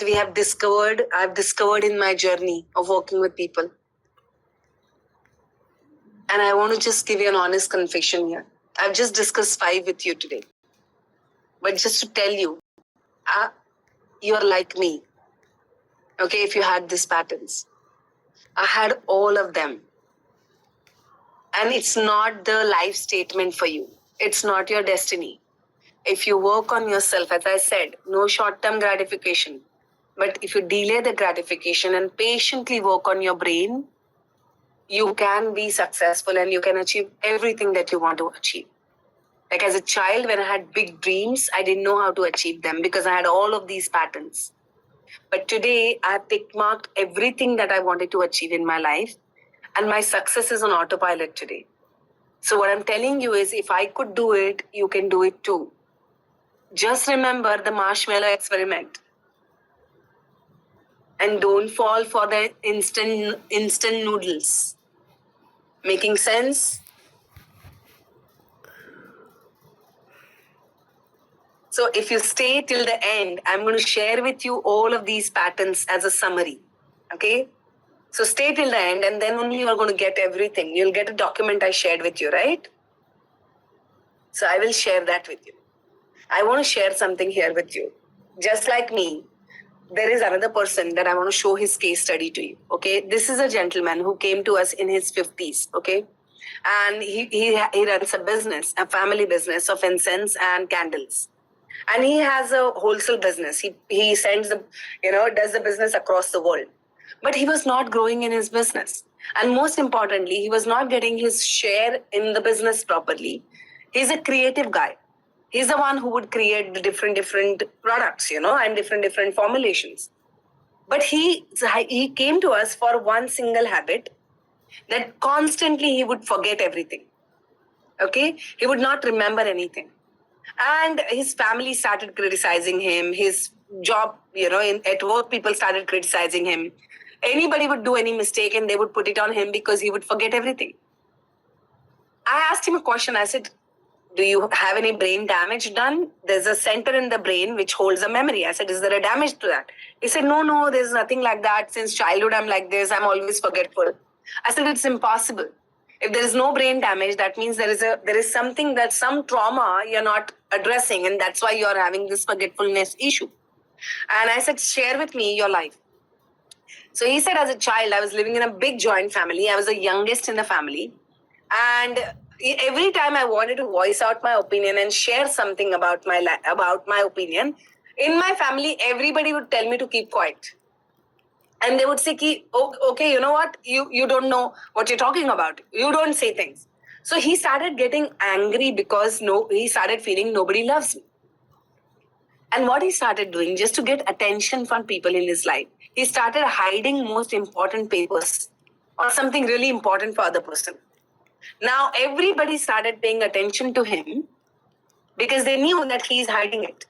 I've discovered in my journey of working with people. And I want to just give you an honest confession here. I've just discussed 5 with you today. But just to tell you, you're like me. Okay, if you had these patterns. I had all of them. And it's not the life statement for you. It's not your destiny. If you work on yourself, as I said, no short-term gratification. But if you delay the gratification and patiently work on your brain, you can be successful and you can achieve everything that you want to achieve. Like as a child, when I had big dreams, I didn't know how to achieve them because I had all of these patterns. But today, I have tick-marked everything that I wanted to achieve in my life, and my success is on autopilot today. So what I'm telling you is, if I could do it, you can do it too. Just remember the marshmallow experiment. And don't fall for the instant noodles. Making sense? So if you stay till the end, I'm going to share with you all of these patterns as a summary. Okay? So stay till the end and then only you are going to get everything. You'll get a document I shared with you, right? So I will share that with you. I want to share something here with you. Just like me, there is another person that I want to show his case study to you. Okay? This is a gentleman who came to us in his 50s. Okay? And he runs a business, a family business of incense and candles. And he has a wholesale business. He sends does the business across the world. But he was not growing in his business. And most importantly, he was not getting his share in the business properly. He's a creative guy. He's the one who would create the different products, and different formulations. But he came to us for one single habit, that constantly he would forget everything. Okay? He would not remember anything. And his family started criticizing him. His job, at work, people started criticizing him. Anybody would do any mistake and they would put it on him because he would forget everything. I asked him a question. I said, do you have any brain damage done? There's a center in the brain which holds a memory. I said, is there a damage to that? He said, no, there's nothing like that. Since childhood, I'm like this. I'm always forgetful. I said, it's impossible. If there is no brain damage, that means there is something, that some trauma you're not addressing, and that's why you're having this forgetfulness issue. And I said, share with me your life. So he said, as a child, I was living in a big joint family. I was the youngest in the family. And every time I wanted to voice out my opinion and share something about my opinion, in my family, everybody would tell me to keep quiet. And they would say, okay, you know what? You don't know what you're talking about. You don't say things. So he started getting angry because he started feeling nobody loves me. And what he started doing, just to get attention from people in his life, he started hiding most important papers or something really important for other person. Now everybody started paying attention to him because they knew that he's hiding it.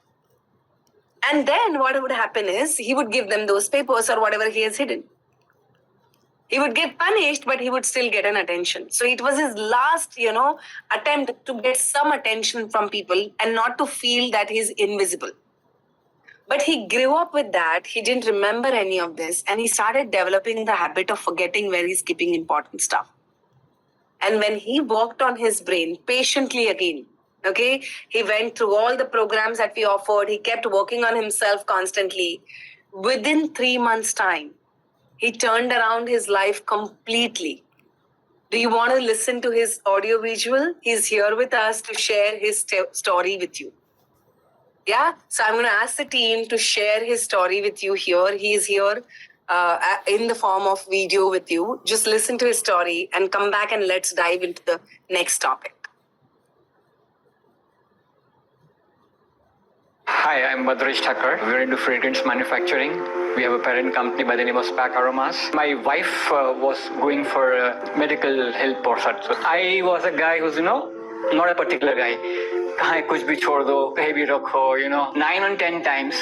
And then what would happen is he would give them those papers or whatever he has hidden. He would get punished, but he would still get an attention. So it was his last, attempt to get some attention from people and not to feel that he's invisible. But he grew up with that. He didn't remember any of this. And he started developing the habit of forgetting where he's keeping important stuff. And when he worked on his brain patiently again, okay, he went through all the programs that we offered. He kept working on himself constantly. Within 3 months' time, he turned around his life completely. Do you want to listen to his audio visual? He's here with us to share his story with you. Yeah? So I'm going to ask the team to share his story with you here. He's here in the form of video with you. Just listen to his story and come back and let's dive into the next topic. Hi, I'm Badrij Thakkar. We're into fragrance manufacturing. We have a parent company by the name of SPAC Aromas. My wife was going for medical help or such. So I was a guy who's, not a particular guy. Kahan kuch bhi chhod do, kahin bhi rakho, 9 or 10 times.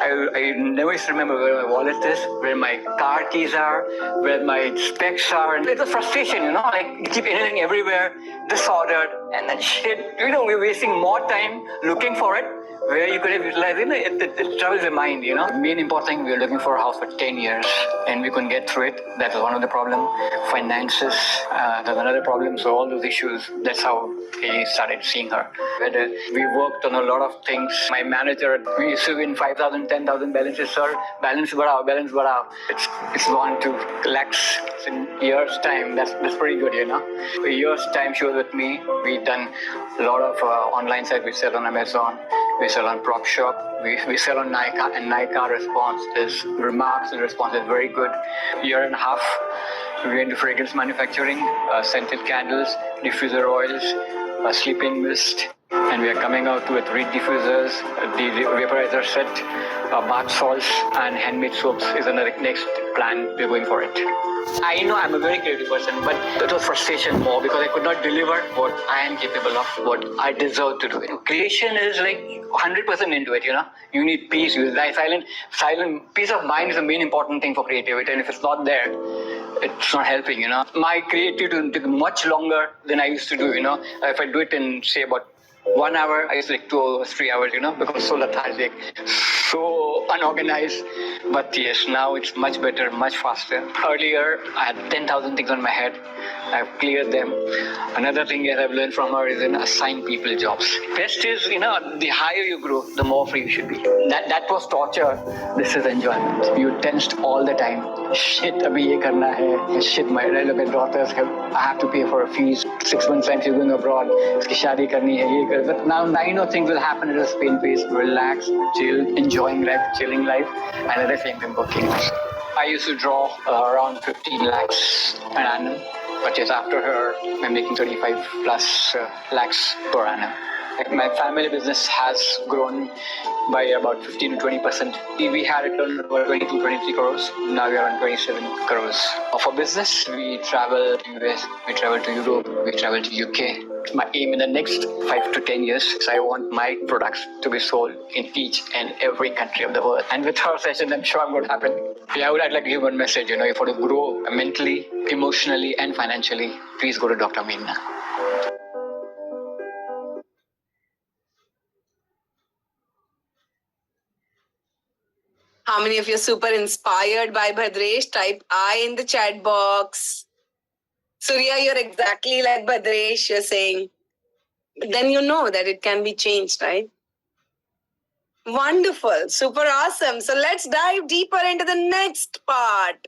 I never used to remember where my wallet is, where my car keys are, where my specs are. And it's a frustration, like you keep anything everywhere, disordered. And that shit, we're wasting more time looking for it where you could have utilized it troubles the mind, Main important thing, we were looking for a house for 10 years and we couldn't get through it. That was one of the problems. Finances, that's another problem. So all those issues, that's how he started seeing her. We worked on a lot of things. My manager, we used to win 5,000, 10,000 balances, sir. Balance badao, balance badao. It's gone to lakhs in years' time. That's pretty good, A year's time she was with me. We done a lot of online sites. We sell on Amazon. We sell on Prop Shop. We sell on Nykaa, and Nykaa response is remarks and response is very good. Year and a half, we're into fragrance manufacturing, scented candles, diffuser oils, sleeping mist, and we are coming out with reed diffusers, the vaporizer set, bath salts, and handmade soaps is another next plan. We're going for it. I know I'm a very creative person, but it was frustration more because I could not deliver what I am capable of, what I deserve to do. Creation is like 100% into it, You need peace. Silent peace of mind is the main important thing for creativity, and if it's not there, it's not helping, My creativity will take much longer than I used to do, If I do it in, say, about 1 hour, I used to like 2 hours, 3 hours, because so lethargic, so unorganized. But yes, now it's much better, much faster. Earlier, I had 10,000 things on my head. I've cleared them. Another thing that I've learned from her is assign people jobs. Best is, the higher you grow, the more free you should be. That was torture. This is enjoyment. You tensed all the time. Shit, abhi ye karna hai. Shit, my daughters I have to pay for a fees. 6 months time she's going abroad. Uski shaadi karni hai. Ye kar. But now I know things will happen at a spain pace. Relax, chill, enjoying life, chilling life, and at the same time working. I used to draw around 15 lakhs an annum. But yes, after her, I'm making 35 plus lakhs per annum. My family business has grown by about 15 to 20%. We had a turnover 22, 23 crores. Now we are on 27 crores. For business, we travel to US, we travel to Europe, we travel to UK. My aim in the next 5 to 10 years is I want my products to be sold in each and every country of the world. And with her session, I'm sure I'm going to happen. Yeah, I'd like to give one message, if you want to grow mentally, emotionally, and financially, please go to Dr. Meena. How many of you are super inspired by Bhadresh? Type I in the chat box. Surya, you're exactly like Bhadresh, you're saying. But then you know that it can be changed, right? Wonderful. Super awesome. So let's dive deeper into the next part.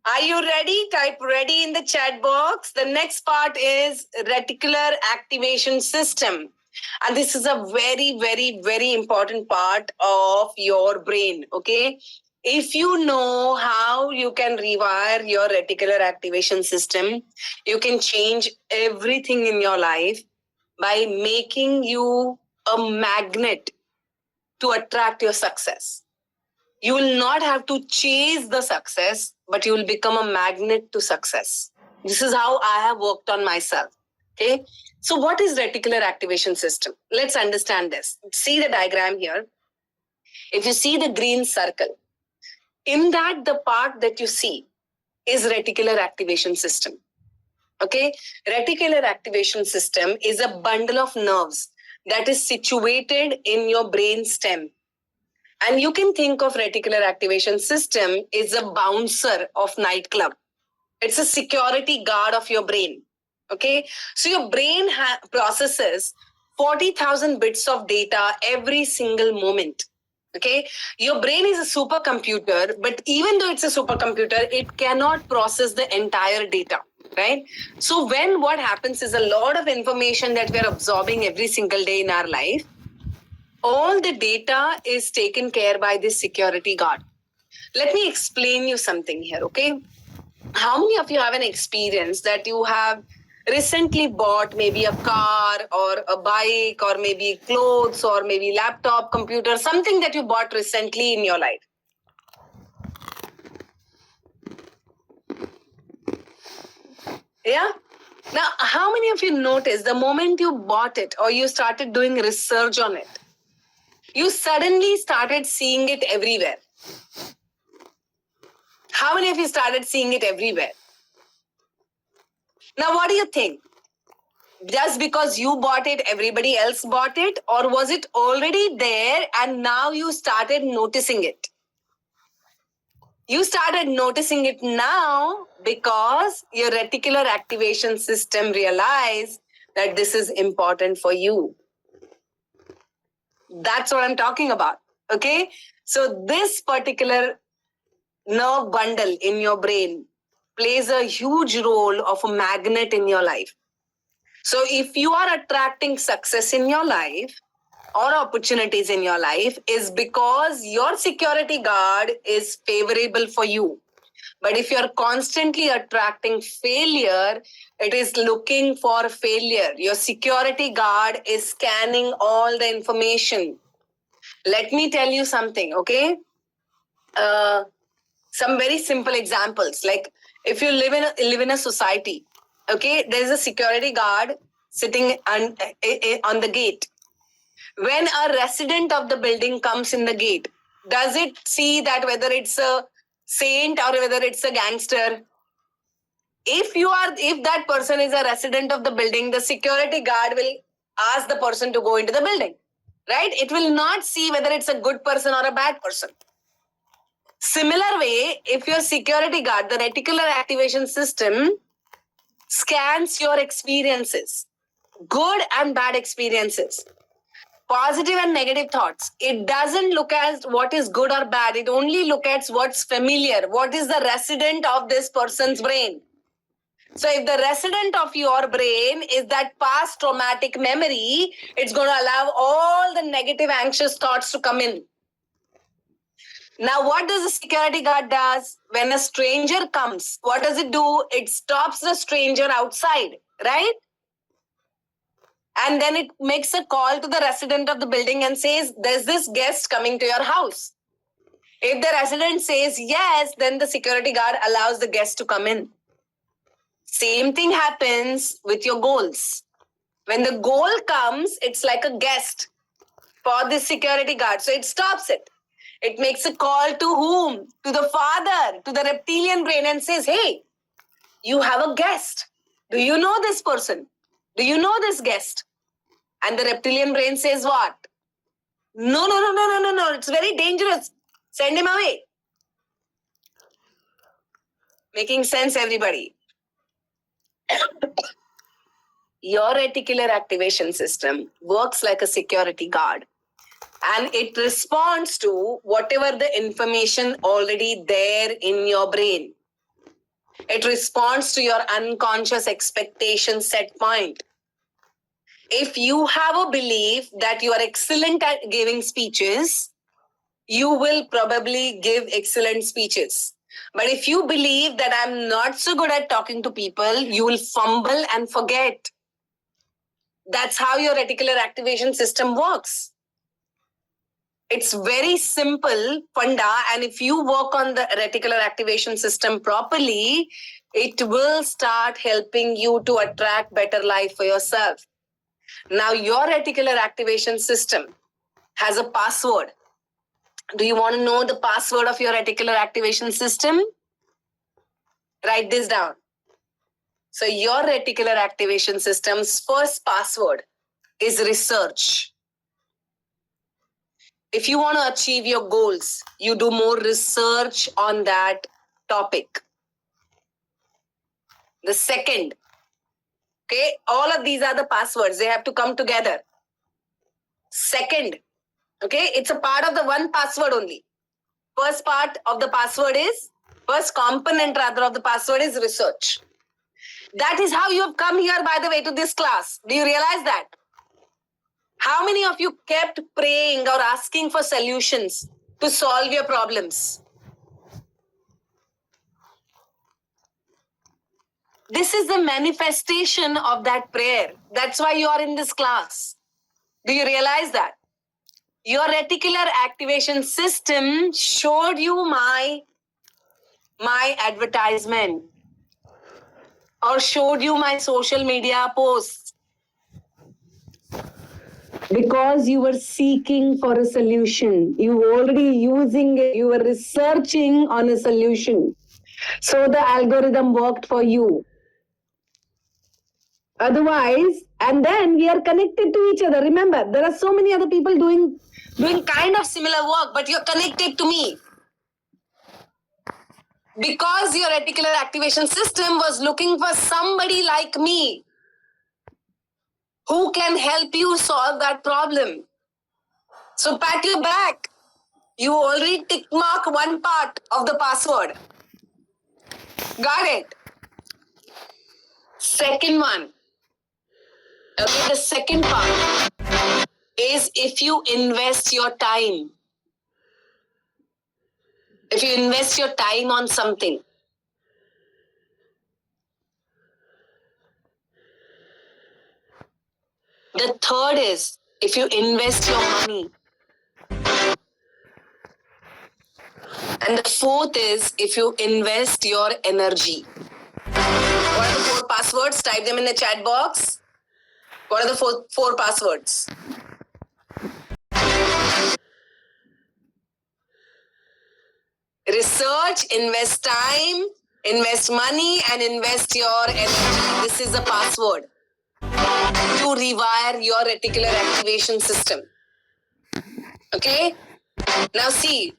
Are you ready? Type ready in the chat box. The next part is reticular activation system. And this is a very, very, very important part of your brain. Okay. If you know how you can rewire your reticular activation system, you can change everything in your life by making you a magnet to attract your success. You will not have to chase the success, but you will become a magnet to success. This is how I have worked on myself. Okay. So what is reticular activation system? Let's understand this. See the diagram here. If you see the green circle, in that the part that you see is reticular activation system. Okay. Reticular activation system is a bundle of nerves that is situated in your brain stem. And you can think of reticular activation system is a bouncer of nightclub. It's a security guard of your brain. Okay. So your brain processes 40,000 bits of data every single moment. Okay. Your brain is a supercomputer, but even though it's a supercomputer, it cannot process the entire data. Right. So what happens is a lot of information that we're absorbing every single day in our life, all the data is taken care by this security guard. Let me explain you something here, okay? How many of you have an experience that you have recently bought maybe a car or a bike or maybe clothes or maybe laptop, computer, something that you bought recently in your life? Yeah? Now, how many of you noticed the moment you bought it or you started doing research on it, you suddenly started seeing it everywhere? How many of you started seeing it everywhere? Now, what do you think? Just because you bought it, everybody else bought it? Or was it already there and now you started noticing it? You started noticing it now because your reticular activation system realized that this is important for you. That's what I'm talking about. Okay? So this particular nerve bundle in your brain plays a huge role of a magnet in your life. So if you are attracting success in your life or opportunities in your life, is because your security guard is favorable for you. But if you're constantly attracting failure, it is looking for failure. Your security guard is scanning all the information. Let me tell you something, okay? Some very simple examples. Like if you live in a society, okay, there's a security guard sitting on the gate. When a resident of the building comes in the gate, does it see that whether it's a saint or whether it's a gangster? If that person is a resident of the building, the security guard will ask the person to go into the building, right? It will not see whether it's a good person or a bad person. Similar way, if your security guard, the reticular activation system, scans your experiences, good and bad experiences, positive and negative thoughts, it doesn't look at what is good or bad. It only looks at what's familiar, what is the resident of this person's brain. So if the resident of your brain is that past traumatic memory, it's going to allow all the negative anxious thoughts to come in. Now, what does the security guard does? When a stranger comes, what does it do? It stops the stranger outside, right? And then it makes a call to the resident of the building and says, there's this guest coming to your house. If the resident says yes, then the security guard allows the guest to come in. Same thing happens with your goals. When the goal comes, it's like a guest for the security guard. So it stops it. It makes a call to whom? To the father, to the reptilian brain and says, hey, you have a guest. Do you know this person? Do you know this guest? And the reptilian brain says what? No. It's very dangerous. Send him away. Making sense, everybody? Your reticular activation system works like a security guard. And it responds to whatever the information already there in your brain. It responds to your unconscious expectation set point. If you have a belief that you are excellent at giving speeches, you will probably give excellent speeches. But if you believe that I'm not so good at talking to people, you will fumble and forget. That's how your reticular activation system works. It's very simple, Panda, and if you work on the reticular activation system properly, it will start helping you to attract better life for yourself. Now, your reticular activation system has a password. Do you want to know the password of your reticular activation system? Write this down. So, your reticular activation system's first password is research. If you want to achieve your goals, you do more research on that topic. The second, okay, all of these are the passwords. They have to come together. Second, okay, it's a part of the one password only. First part of the password is, first component rather of the password is research. That is how you have come here, by the way, to this class. Do you realize that? How many of you kept praying or asking for solutions to solve your problems? This is the manifestation of that prayer. That's why you are in this class. Do you realize that? Your reticular activation system showed you my advertisement or showed you my social media posts because you were seeking for a solution. You were already using it. You were researching on a solution. So the algorithm worked for you. Otherwise, and then we are connected to each other. Remember, there are so many other people doing kind of similar work, but you're connected to me. Because your reticular activation system was looking for somebody like me who can help you solve that problem. So pat your back. You already tick mark one part of the password. Got it? Second one. Okay, the second part is if you invest your time. If you invest your time on something. The third is if you invest your money. And the fourth is if you invest your energy. What are the four passwords? Type them in the chat box. What are the four passwords? Research, invest time, invest money, and invest your energy. This is the password to rewire your reticular activation system. Okay? Now see,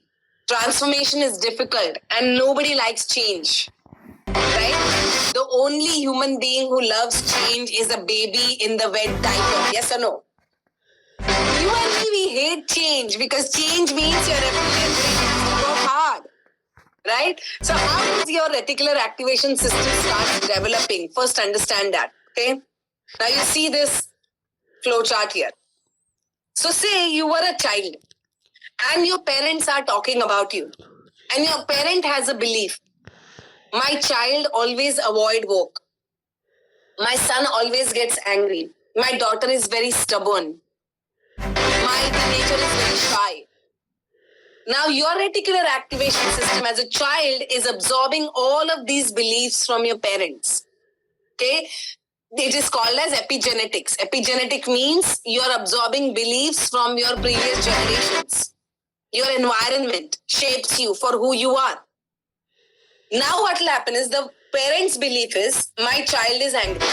transformation is difficult and nobody likes change. Right? The only human being who loves change is a baby in the wet diaper. Yes or no? You and me, we hate change because change means your reticular has to go hard. Right? So how does your reticular activation system start developing? First understand that. Okay? Now you see this flow chart here. So say you were a child and your parents are talking about you. And your parent has a belief. My child always avoid work. My son always gets angry. My daughter is very stubborn. My teenager is very shy. Now your reticular activation system as a child is absorbing all of these beliefs from your parents. Okay? It is called as epigenetics. Epigenetic means you are absorbing beliefs from your previous generations. Your environment shapes you for who you are. Now what will happen is the parent's belief is, my child is angry.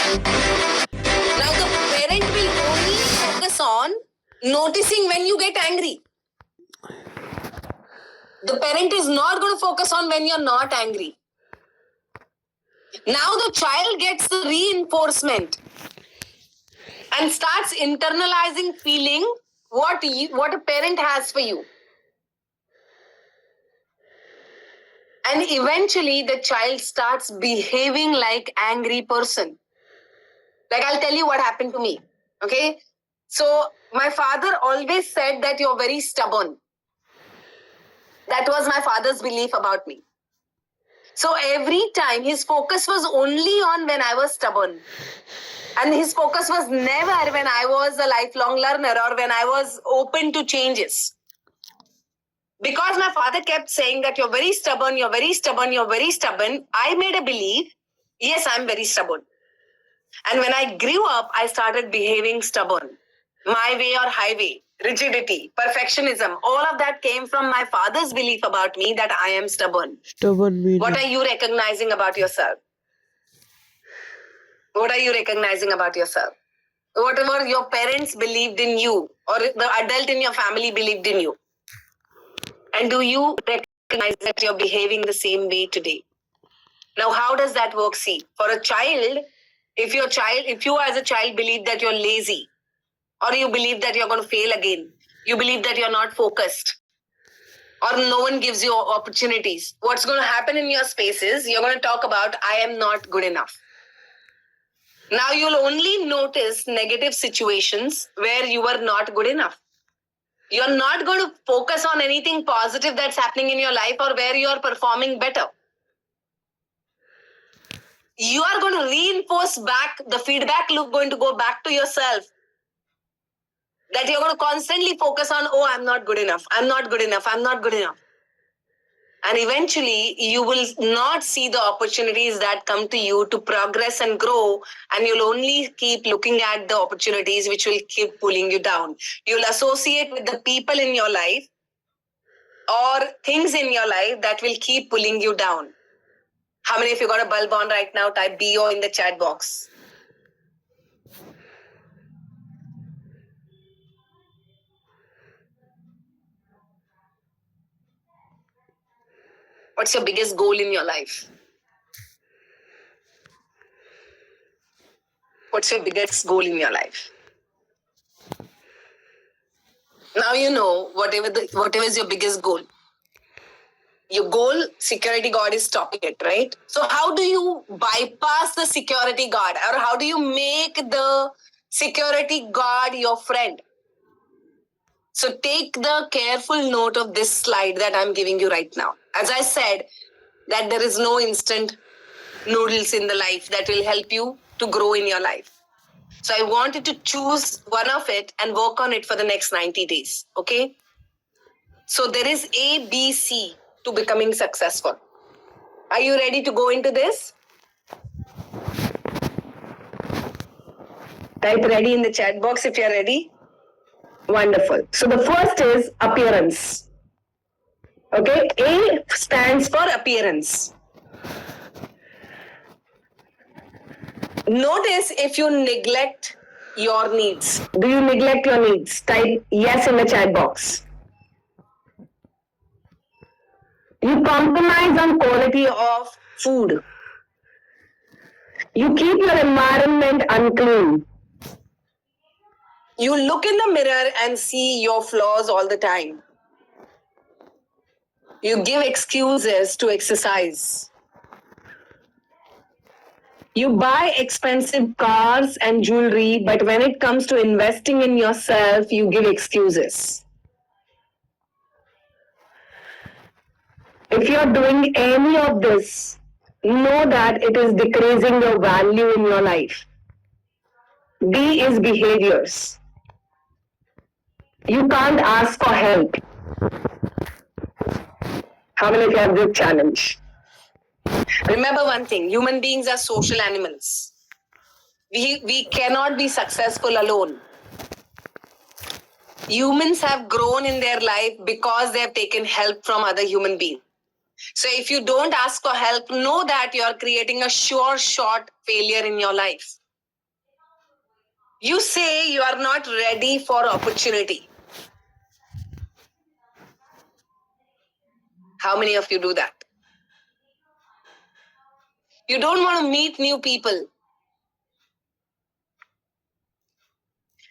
Now the parent will only focus on noticing when you get angry. The parent is not going to focus on when you're not angry. Now the child gets the reinforcement and starts internalizing feeling what a parent has for you. And eventually the child starts behaving like angry person. Like I'll tell you what happened to me. Okay? So my father always said that you're very stubborn. That was my father's belief about me. So every time his focus was only on when I was stubborn. And his focus was never when I was a lifelong learner or when I was open to changes. Because my father kept saying that you're very stubborn, you're very stubborn, you're very stubborn, I made a belief, yes, I'm very stubborn. And when I grew up, I started behaving stubborn. My way or highway, rigidity, perfectionism, all of that came from my father's belief about me that I am stubborn. Stubborn meaning. What are you recognizing about yourself? What are you recognizing about yourself? Whatever your parents believed in you or the adult in your family believed in you. And do you recognize that you're behaving the same way today? Now, how does that work? See, for a child, if you as a child believe that you're lazy, or you believe that you're going to fail again, you believe that you're not focused, or no one gives you opportunities, what's going to happen in your spaces, you're going to talk about, I am not good enough. Now you'll only notice negative situations where you are not good enough. You're not going to focus on anything positive that's happening in your life or where you are performing better. You are going to reinforce back the feedback loop, going to go back to yourself. That you're going to constantly focus on, oh, I'm not good enough. I'm not good enough. I'm not good enough. And eventually, you will not see the opportunities that come to you to progress and grow. And you'll only keep looking at the opportunities which will keep pulling you down. You'll associate with the people in your life or things in your life that will keep pulling you down. How many of you got a bulb on right now? Type BO in the chat box. What's your biggest goal in your life? What's your biggest goal in your life? Now you know whatever is your biggest goal. Your goal, security guard is stopping it, right? So how do you bypass the security guard, or how do you make the security guard your friend? So take the careful note of this slide that I'm giving you right now. As I said, that there is no instant noodles in the life that will help you to grow in your life. So I want you to choose one of it and work on it for the next 90 days. Okay? So there is A, B, C to becoming successful. Are you ready to go into this? Type ready in the chat box if you're ready. Wonderful. So the first is appearance. Okay? A stands for appearance. Notice if you neglect your needs. Do you neglect your needs? Type yes in the chat box. You compromise on quality of food. You keep your environment unclean. You look in the mirror and see your flaws all the time. You give excuses to exercise. You buy expensive cars and jewelry, but when it comes to investing in yourself, you give excuses. If you're doing any of this, know that it is decreasing your value in your life. B is behaviors. You can't ask for help. How many of you have this challenge? Remember one thing, human beings are social animals. We cannot be successful alone. Humans have grown in their life because they have taken help from other human beings. So if you don't ask for help, know that you are creating a sure shot failure in your life. You say you are not ready for opportunity. How many of you do that? You don't want to meet new people.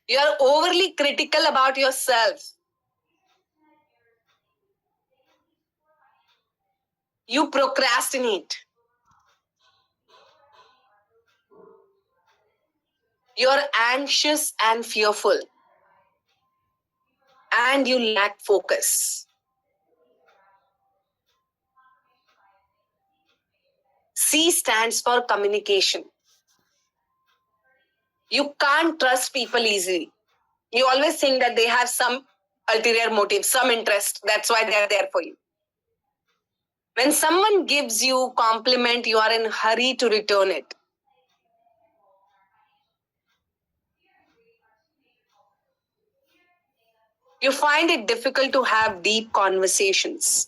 You are overly critical about yourself. You procrastinate. You are anxious and fearful. And you lack focus. C stands for communication. You can't trust people easily. You always think that they have some ulterior motive, some interest. That's why they're there for you. When someone gives you compliment, you are in a hurry to return it. You find it difficult to have deep conversations.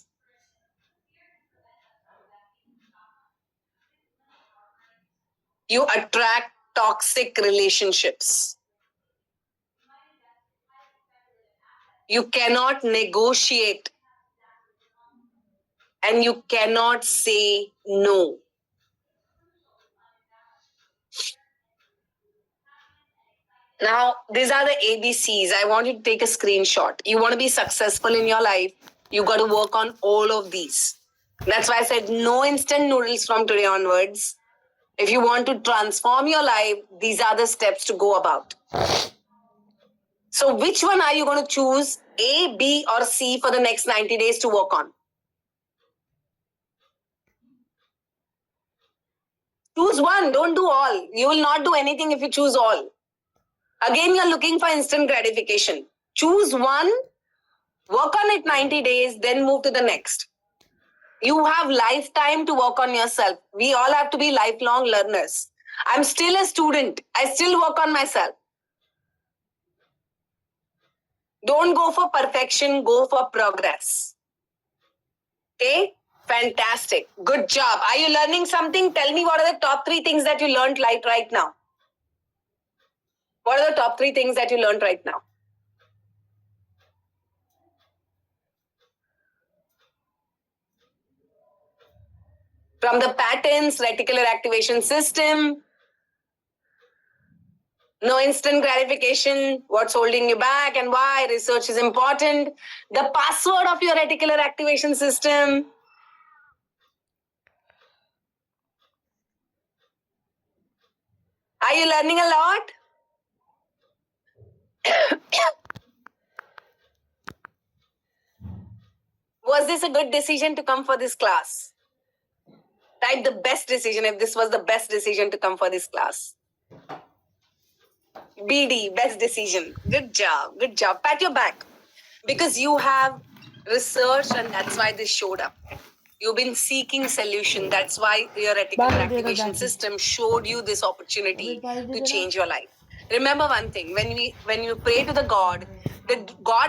You attract toxic relationships. You cannot negotiate and you cannot say no. Now, these are the ABCs. I want you to take a screenshot. You want to be successful in your life, you got to work on all of these. That's why I said no instant noodles from today onwards. If you want to transform your life, these are the steps to go about. So which one are you going to choose, A, B, or C for the next 90 days to work on? Choose one, don't do all. You will not do anything if you choose all. Again, you're looking for instant gratification. Choose one, work on it 90 days, then move to the next. You have lifetime to work on yourself. We all have to be lifelong learners. I'm still a student. I still work on myself. Don't go for perfection, go for progress. Okay? Fantastic. Good job. Are you learning something? Tell me what are the top 3 things that you learned right now? What are the top 3 things that you learned right now? From the patterns, reticular activation system, no instant gratification, what's holding you back and why, research is important, the password of your reticular activation system. Are you learning a lot? Was this a good decision to come for this class? Type the best decision if this was the best decision to come for this class. BD, best decision. Good job. Good job. Pat your back. Because you have researched and that's why this showed up. You've been seeking solution. That's why your reticular activation system showed you this opportunity to change your life. Remember one thing, when you pray to the God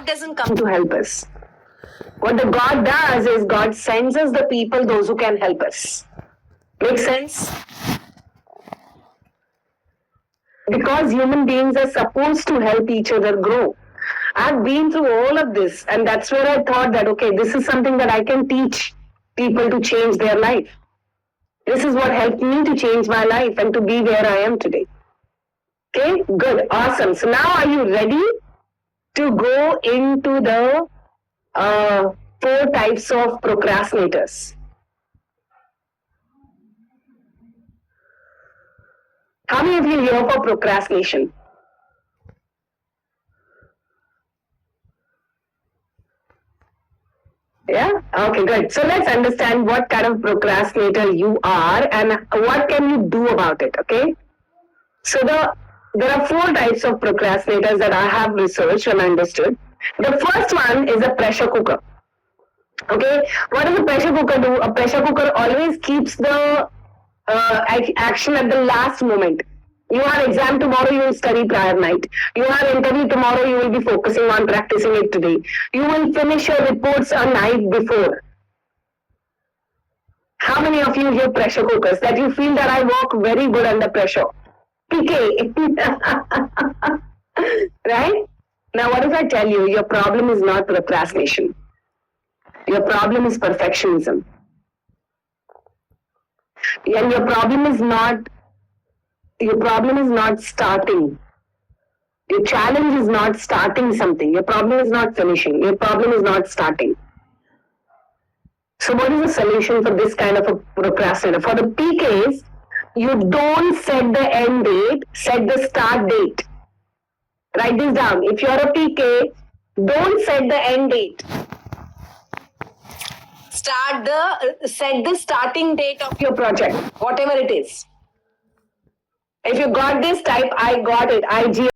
doesn't come to help us. What the God does is God sends us the people, those who can help us. Make sense? Because human beings are supposed to help each other grow. I've been through all of this, and that's where I thought that, okay, this is something that I can teach people to change their life. This is what helped me to change my life and to be where I am today. Okay, good, awesome. So now are you ready to go into the 4 types of procrastinators? How many of you here for procrastination? Yeah? Okay, good. So let's understand what kind of procrastinator you are and what can you do about it, okay? So there are 4 types of procrastinators that I have researched and understood. The first one is a pressure cooker. Okay, what does a pressure cooker do? A pressure cooker always keeps the action at the last moment. You have exam tomorrow, you will study prior night. You have interview tomorrow, you will be focusing on practicing it today. You will finish your reports a night before. How many of you here pressure cookers that you feel that I work very good under pressure? PK. Right? Now what if I tell you your problem is not procrastination? Your problem is perfectionism. And your problem is not starting. Your challenge is not starting something. Your problem is not finishing. Your problem is not starting. So what is the solution for this kind of a procrastinator? For the PKs, you don't set the end date, set the start date. Write this down. If you're a PK, don't set the end date. Set the starting date of your project, whatever it is. If you got this, type I got it, IG.